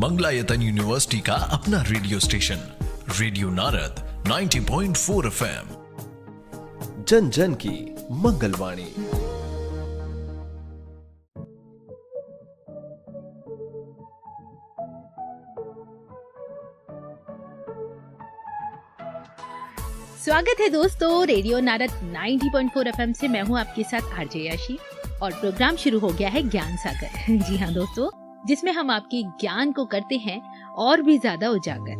Mangalayatan university का अपना radio station radio Narad 90.4 FM, जन जन की मंगलवाणी। स्वागत है दोस्तों रेडियो नारद 90.4 FM से। मैं हूं आपके साथ आरजे याशी और प्रोग्राम शुरू हो गया है ज्ञान सागर। जी हाँ दोस्तों, जिसमें हम आपके ज्ञान को करते हैं और भी ज्यादा उजागर।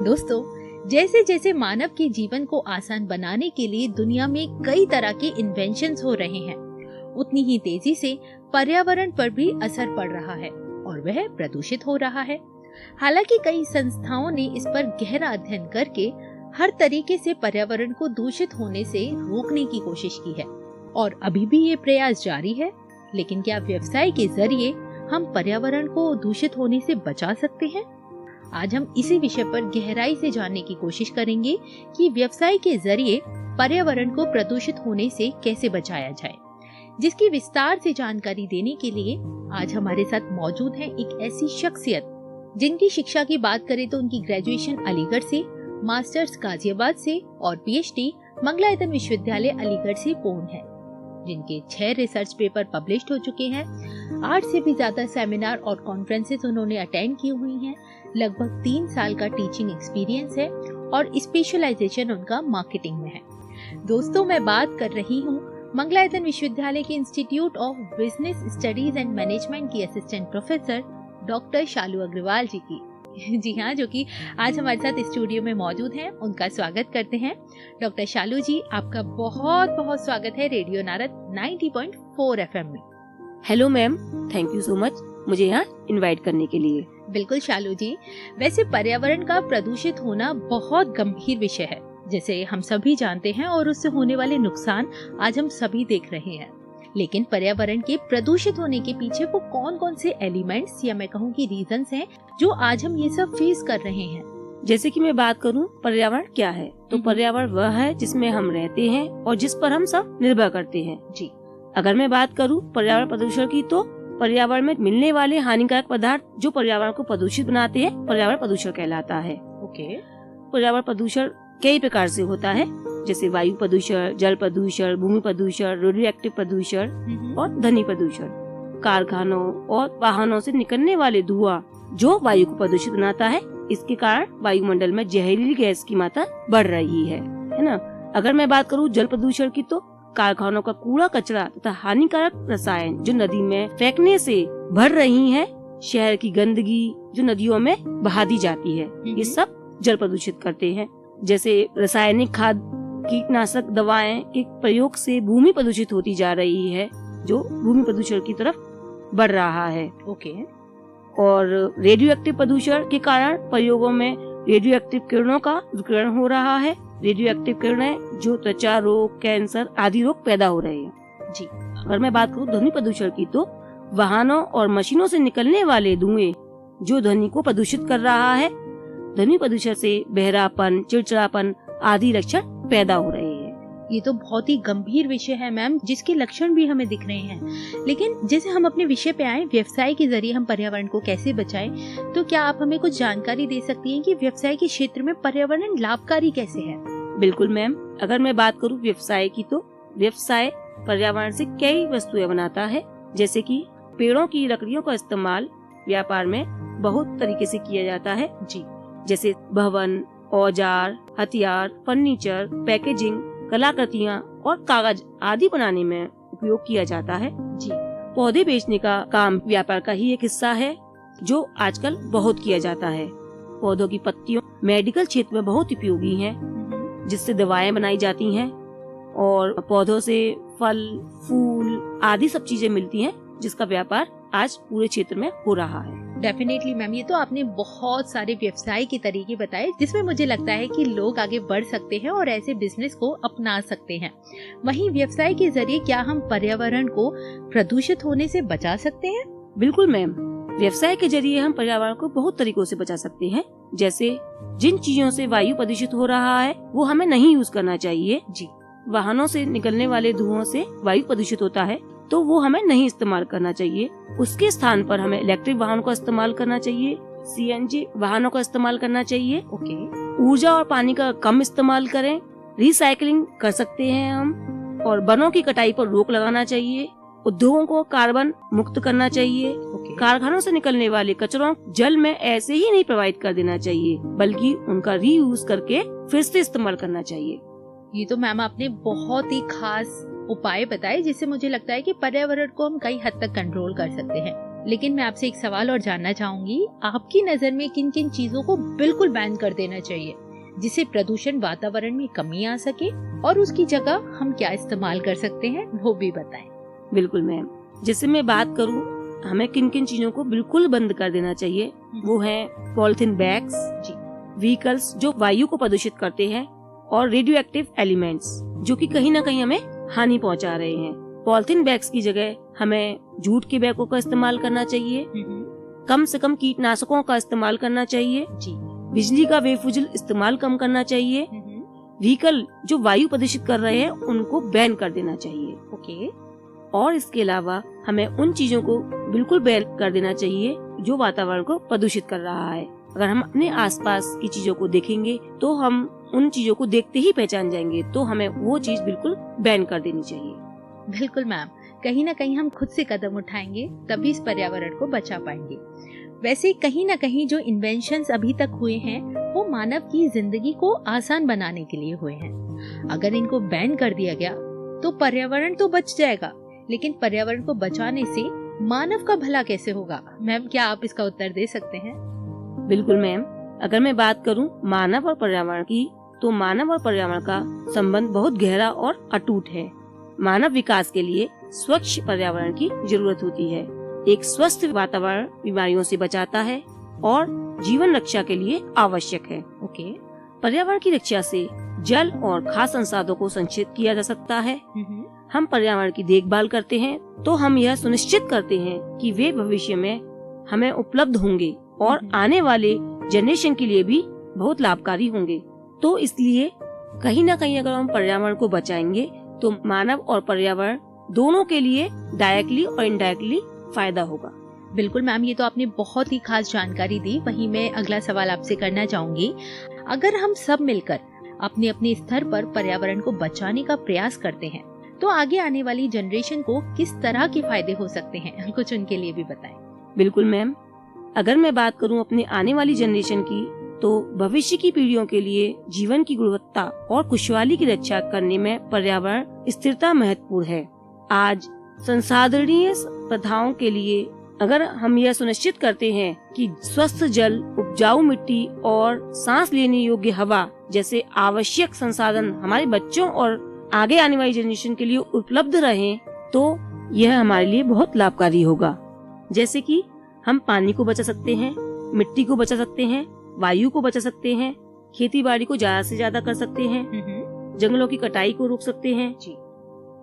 दोस्तों, जैसे जैसे मानव के जीवन को आसान बनाने के लिए दुनिया में कई तरह के इन्वेंशंस हो रहे हैं, उतनी ही तेजी से पर्यावरण पर भी असर पड़ रहा है और वह प्रदूषित हो रहा है। हालांकि कई संस्थाओं ने इस पर गहरा अध्ययन करके हर तरीके से पर्यावरण को दूषित होने से रोकने की कोशिश की है और अभी भी ये प्रयास जारी है। लेकिन क्या व्यवसाय के जरिए हम पर्यावरण को दूषित होने से बचा सकते हैं? आज हम इसी विषय पर गहराई से जानने की कोशिश करेंगे कि व्यवसाय के जरिए पर्यावरण को प्रदूषित होने से कैसे बचाया जाए। जिसकी विस्तार से जानकारी देने के लिए आज हमारे साथ मौजूद है एक ऐसी शख्सियत जिनकी शिक्षा की बात करें तो उनकी ग्रेजुएशन अलीगढ़ से, मास्टर्स गाजियाबाद से और पीएचडी मंगलायतन विश्वविद्यालय अलीगढ़ से पूर्ण है, जिनके 6 रिसर्च पेपर पब्लिश्ड हो चुके हैं। 8 से भी ज्यादा सेमिनार और कॉन्फ्रेंसेस उन्होंने अटेंड की हुई हैं। लगभग 3 साल का टीचिंग एक्सपीरियंस है और स्पेशलाइजेशन उनका मार्केटिंग में है। दोस्तों, मैं बात कर रही हूँ मंगलायतन विश्वविद्यालय के institute of business studies and management की असिस्टेंट प्रोफेसर डॉक्टर शालू अग्रवाल जी की। जी हाँ, जो कि आज हमारे साथ स्टूडियो में मौजूद हैं। उनका स्वागत करते हैं। डॉक्टर शालू जी, आपका बहुत बहुत स्वागत है रेडियो नारद 90.4 FM में। Hello ma'am, thank you so much मुझे यहाँ इनवाइट करने के लिए। बिल्कुल शालू जी, वैसे पर्यावरण का प्रदूषित होना बहुत गंभीर विषय है, जैसे हम सभी जानते हैं, और उससे होने वाले नुकसान आज हम सभी देख रहे हैं। लेकिन पर्यावरण के प्रदूषित होने के पीछे वो कौन कौन से एलिमेंट्स या मैं कहूँ कि रीजंस हैं जो आज हम ये सब फेस कर रहे हैं? जैसे कि मैं बात करूँ पर्यावरण क्या है, तो पर्यावरण वह है जिसमें हम रहते हैं और जिस पर हम सब निर्भर करते हैं। जी, अगर मैं बात करूँ पर्यावरण प्रदूषण की, तो पर्यावरण में मिलने वाले हानिकारक पदार्थ जो पर्यावरण को प्रदूषित बनाते हैं पर्यावरण प्रदूषण कहलाता है। ओके। पर्यावरण प्रदूषण कई प्रकार से होता है, जैसे वायु प्रदूषण, जल प्रदूषण, भूमि प्रदूषण, रेडियो एक्टिव प्रदूषण और ध्वनि प्रदूषण। कारखानों और वाहनों से निकलने वाले धुआं जो वायु को प्रदूषित बनाता है, इसके कारण वायुमंडल में जहरीली गैस की मात्रा बढ़ रही है ना। अगर मैं बात करूँ जल प्रदूषण की, तो कारखानों का कूड़ा कचरा तथा हानिकारक रसायन जो नदी में फेंकने से भर रही है, शहर की गंदगी जो नदियों में बहा दी जाती है, ये सब जल प्रदूषित करते हैं। जैसे रासायनिक खाद, कीटनाशक दवाएं के प्रयोग से भूमि प्रदूषित होती जा रही है, जो भूमि प्रदूषण की तरफ बढ़ रहा है। ओके। और रेडियो एक्टिव प्रदूषण के कारण प्रयोगों में रेडियो एक्टिव किरणों का विकिरण हो रहा है। रेडियो एक्टिव किरणें जो त्वचा रोग, कैंसर आदि रोग पैदा हो रहे हैं। जी। अगर मैं बात करूँ ध्वनि प्रदूषण की, तो वाहनों और मशीनों से निकलने वाले धुएं जो ध्वनि को प्रदूषित कर रहा है। ध्वनि प्रदूषण से बहरापन, चिड़चिड़ापन आदि लक्षण पैदा हो रहे हैं। ये तो बहुत ही गंभीर विषय है मैम, जिसके लक्षण भी हमें दिख रहे हैं। लेकिन जैसे हम अपने विषय पे आए, व्यवसाय के जरिए हम पर्यावरण को कैसे बचाएं, तो क्या आप हमें कुछ जानकारी दे सकती हैं कि व्यवसाय के क्षेत्र में पर्यावरण लाभकारी कैसे है? बिल्कुल मैम, अगर मैं बात करूँ व्यवसाय की, तो व्यवसाय पर्यावरण से कई वस्तुएं बनाता है, जैसे कि पेड़ों की लकड़ियों का इस्तेमाल व्यापार में बहुत तरीके से किया जाता है। जी। जैसे भवन, औजार, हथियार, फर्नीचर, पैकेजिंग, कलाकृतियाँ और कागज आदि बनाने में उपयोग किया जाता है। जी। पौधे बेचने का काम व्यापार का ही एक हिस्सा है, जो आजकल बहुत किया जाता है। पौधों की पत्तियों मेडिकल क्षेत्र में बहुत उपयोगी हैं, जिससे दवाएं बनाई जाती हैं, और पौधों से फल, फूल आदि सब चीजें मिलती हैं, जिसका व्यापार आज पूरे क्षेत्र में हो रहा है। डेफिनेटली मैम, ये तो आपने बहुत सारे व्यवसाय के तरीके बताए, जिसमें मुझे लगता है कि लोग आगे बढ़ सकते हैं और ऐसे बिजनेस को अपना सकते हैं। वहीं व्यवसाय के जरिए क्या हम पर्यावरण को प्रदूषित होने से बचा सकते हैं? बिल्कुल मैम, व्यवसाय के जरिए हम पर्यावरण को बहुत तरीकों से बचा सकते हैं। जैसे जिन चीजों से वायु प्रदूषित हो रहा है वो हमें नहीं यूज करना चाहिए। जी। वाहनों से निकलने वाले धुओं से वायु प्रदूषित होता है, तो वो हमें नहीं इस्तेमाल करना चाहिए। उसके स्थान पर हमें इलेक्ट्रिक वाहन का इस्तेमाल करना चाहिए। CNG वाहनों का इस्तेमाल करना चाहिए। ओके। ऊर्जा और पानी का कम इस्तेमाल करें। रिसाइकलिंग कर सकते हैं हम, और वनों की कटाई पर रोक लगाना चाहिए। उद्योगों को कार्बन मुक्त करना चाहिए। ओके। कारखानों से निकलने वाले कचरों जल में ऐसे ही नहीं प्रवाहित कर देना चाहिए, बल्कि उनका रीयूज करके फिर से इस्तेमाल करना चाहिए। ये तो मैम आपने बहुत ही खास उपाय बताए, जिससे मुझे लगता है कि पर्यावरण को हम कई हद तक कंट्रोल कर सकते हैं। लेकिन मैं आपसे एक सवाल और जानना चाहूंगी, आपकी नजर में किन किन चीजों को बिल्कुल बैन कर देना चाहिए जिससे प्रदूषण वातावरण में कमी आ सके, और उसकी जगह हम क्या इस्तेमाल कर सकते हैं वो भी बताएं। बिल्कुल मैम, जैसे मैं बात करूं हमें किन किन चीजों को बिल्कुल बंद कर देना चाहिए, वो है पॉलिथीन बैग्स, व्हीकल्स जो वायु को प्रदूषित करते हैं, और रेडियो एक्टिव एलिमेंट्स जो कि कहीं ना कहीं हमें हानि पहुंचा रहे हैं। पॉलिथीन बैग्स की जगह हमें जूट के बैगों का इस्तेमाल करना चाहिए। कम से कम कीटनाशकों का इस्तेमाल करना चाहिए। बिजली का बेफिजूल इस्तेमाल कम करना चाहिए। व्हीकल जो वायु प्रदूषित कर रहे हैं उनको बैन कर देना चाहिए। ओके। और इसके अलावा हमें उन चीजों को बिल्कुल बैन कर देना चाहिए जो वातावरण को प्रदूषित कर रहा है। अगर हम अपने आसपास की चीजों को देखेंगे तो हम उन चीजों को देखते ही पहचान जाएंगे, तो हमें वो चीज बिल्कुल बैन कर देनी चाहिए। बिल्कुल मैम, कहीं ना कहीं हम खुद से कदम उठाएंगे तभी इस पर्यावरण को बचा पाएंगे। वैसे कहीं ना कहीं जो इन्वेंशंस अभी तक हुए हैं वो मानव की जिंदगी को आसान बनाने के लिए हुए हैं। अगर इनको बैन कर दिया गया तो पर्यावरण तो बच जाएगा, लेकिन पर्यावरण को बचाने से मानव का भला कैसे होगा? मैम, क्या आप इसका उत्तर दे सकते हैं? बिल्कुल मैम, अगर मैं बात करूं मानव और पर्यावरण की, तो मानव और पर्यावरण का संबंध बहुत गहरा और अटूट है। मानव विकास के लिए स्वच्छ पर्यावरण की जरूरत होती है। एक स्वस्थ वातावरण बीमारियों से बचाता है और जीवन रक्षा के लिए आवश्यक है। ओके। पर्यावरण की रक्षा से जल और खाद्य संसाधनों को संचित किया जा सकता है। हम पर्यावरण की देखभाल करते हैं तो हम यह सुनिश्चित करते हैं कि वे भविष्य में हमें उपलब्ध होंगे और आने वाले जनरेशन के लिए भी बहुत लाभकारी होंगे। तो इसलिए कहीं ना कहीं अगर हम पर्यावरण को बचाएंगे तो मानव और पर्यावरण दोनों के लिए डायरेक्टली और इनडायरेक्टली फायदा होगा। बिल्कुल मैम, ये तो आपने बहुत ही खास जानकारी दी। वहीं मैं अगला सवाल आपसे करना चाहूंगी, अगर हम सब मिलकर अपने अपने स्तर पर पर्यावरण को बचाने का प्रयास करते हैं तो आगे आने वाली जनरेशन को किस तरह के फायदे हो सकते हैं, कुछ उनके लिए भी बताएं। बिल्कुल मैम, अगर मैं बात करूं अपने आने वाली जनरेशन की, तो भविष्य की पीढ़ियों के लिए जीवन की गुणवत्ता और खुशहाली की रक्षा करने में पर्यावरण स्थिरता महत्वपूर्ण है। आज संसाधनीय प्रथाओं के लिए अगर हम यह सुनिश्चित करते हैं कि स्वस्थ जल, उपजाऊ मिट्टी और सांस लेने योग्य हवा जैसे आवश्यक संसाधन हमारे बच्चों और आगे आने वाली जनरेशन के लिए उपलब्ध रहें, तो यह हमारे लिए बहुत लाभकारी होगा। जैसे कि हम पानी को बचा सकते हैं, मिट्टी को बचा सकते हैं, वायु को बचा सकते हैं, खेती बाड़ी को ज्यादा से ज्यादा कर सकते हैं, जंगलों की कटाई को रोक सकते हैं जी।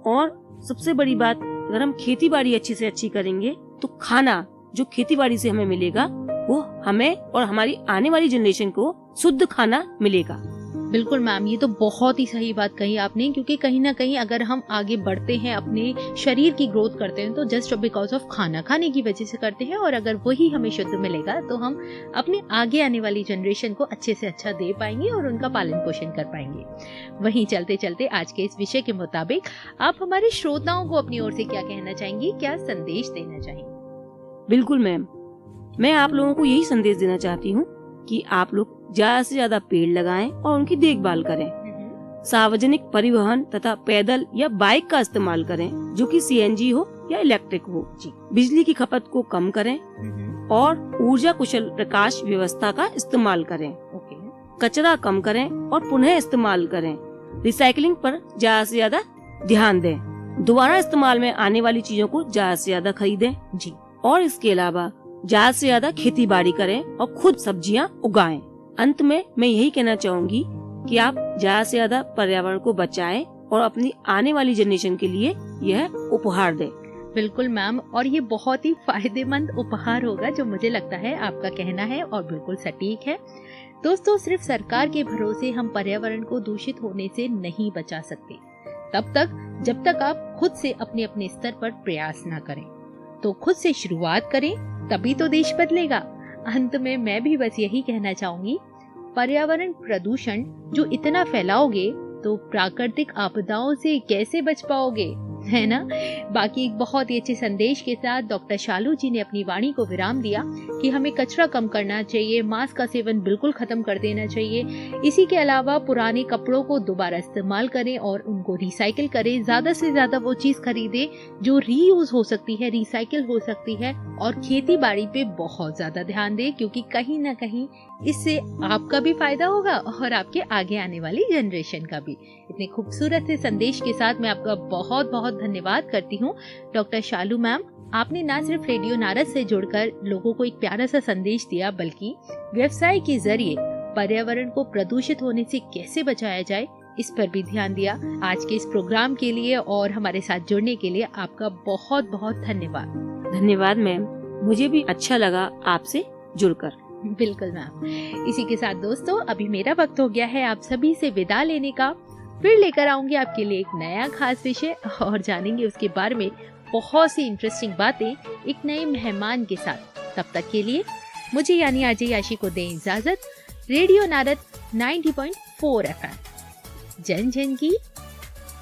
और सबसे बड़ी बात, अगर हम खेती बाड़ी अच्छी से अच्छी करेंगे तो खाना जो खेती बाड़ी से हमें मिलेगा वो हमें और हमारी आने वाली जनरेशन को शुद्ध खाना मिलेगा। बिल्कुल मैम, ये तो बहुत ही सही बात कही आपने, क्योंकि कहीं ना कहीं अगर हम आगे बढ़ते हैं, अपने शरीर की ग्रोथ करते हैं तो जस्ट बिकॉज ऑफ खाना खाने की वजह से करते हैं, और अगर वही हमें शुद्ध मिलेगा तो हम अपने आगे आने वाली जनरेशन को अच्छे से अच्छा दे पाएंगे और उनका पालन पोषण कर पाएंगे। वहीं चलते चलते आज के इस विषय के मुताबिक आप हमारे श्रोताओं को अपनी ओर से क्या कहना चाहेंगी, क्या संदेश देना चाहेंगी? बिल्कुल मैम, मैं आप लोगों को यही संदेश देना चाहती हूँ कि आप लोग ज्यादा से ज्यादा पेड़ लगाएं और उनकी देखभाल करें। सार्वजनिक परिवहन तथा पैदल या बाइक का इस्तेमाल करें जो कि CNG हो या इलेक्ट्रिक हो। बिजली की खपत को कम करें और ऊर्जा कुशल प्रकाश व्यवस्था का इस्तेमाल करें। कचरा कम करें और पुनः इस्तेमाल करें। रिसाइकलिंग पर ज्यादा से ज्यादा ध्यान दें। दोबारा इस्तेमाल में आने वाली चीजों को ज्यादा से ज्यादा खरीदें जी। और इसके अलावा ज्यादा से ज्यादा खेती बाड़ी करें और खुद सब्जियां उगाएं। अंत में मैं यही कहना चाहूंगी कि आप ज्यादा से ज्यादा पर्यावरण को बचाएं और अपनी आने वाली जनरेशन के लिए यह उपहार दें। बिल्कुल मैम, और ये बहुत ही फायदेमंद उपहार होगा जो मुझे लगता है आपका कहना है और बिल्कुल सटीक है। दोस्तों, सिर्फ सरकार के भरोसे हम पर्यावरण को दूषित होने से नहीं बचा सकते, तब तक जब तक आप खुद से अपने अपने स्तर पर प्रयास न करें। तो खुद से शुरुआत करें, तभी तो देश बदलेगा। अंत में मैं भी बस यही कहना चाहूंगी, पर्यावरण प्रदूषण जो इतना फैलाओगे तो प्राकृतिक आपदाओं से कैसे बच पाओगे, है ना। बाकी एक बहुत ही अच्छे संदेश के साथ डॉक्टर शालू जी ने अपनी वाणी को विराम दिया कि हमें कचरा कम करना चाहिए, मांस का सेवन बिल्कुल खत्म कर देना चाहिए। इसी के अलावा पुराने कपड़ों को दोबारा इस्तेमाल करें और उनको रिसाइकिल करें। ज्यादा से ज्यादा वो चीज खरीदें जो रीयूज हो सकती है, रिसाइकिल हो सकती है। और खेती बाड़ी पे बहुत ज्यादा ध्यान दें, क्योंकि कहीं ना कहीं इससे आपका भी फायदा होगा और आपके आगे आने वाली जनरेशन का भी। इतने खूबसूरत से संदेश के साथ मैं आपका बहुत बहुत धन्यवाद करती हूँ डॉक्टर शालू मैम। आपने ना सिर्फ रेडियो नारद से जुड़कर लोगों को एक प्यारा सा संदेश दिया, बल्कि व्यवसाय के जरिए पर्यावरण को प्रदूषित होने से कैसे बचाया जाए इस पर भी ध्यान दिया। आज के इस प्रोग्राम के लिए और हमारे साथ जुड़ने के लिए आपका बहुत बहुत धन्यवाद। धन्यवाद मैम, मुझे भी अच्छा लगा आपसे जुड़कर। बिल्कुल मैम। इसी के साथ दोस्तों, अभी मेरा वक्त हो गया है आप सभी से विदा लेने का। फिर लेकर आऊंगी आपके लिए एक नया खास विषय और जानेंगे उसके बारे में बहुत सी इंटरेस्टिंग बातें एक नए मेहमान के साथ। तब तक के लिए मुझे यानी आरजे याशी को दें इजाजत। रेडियो नारद 90.4 FM, जन जन की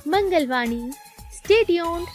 मंगलवाणी। Stay tuned.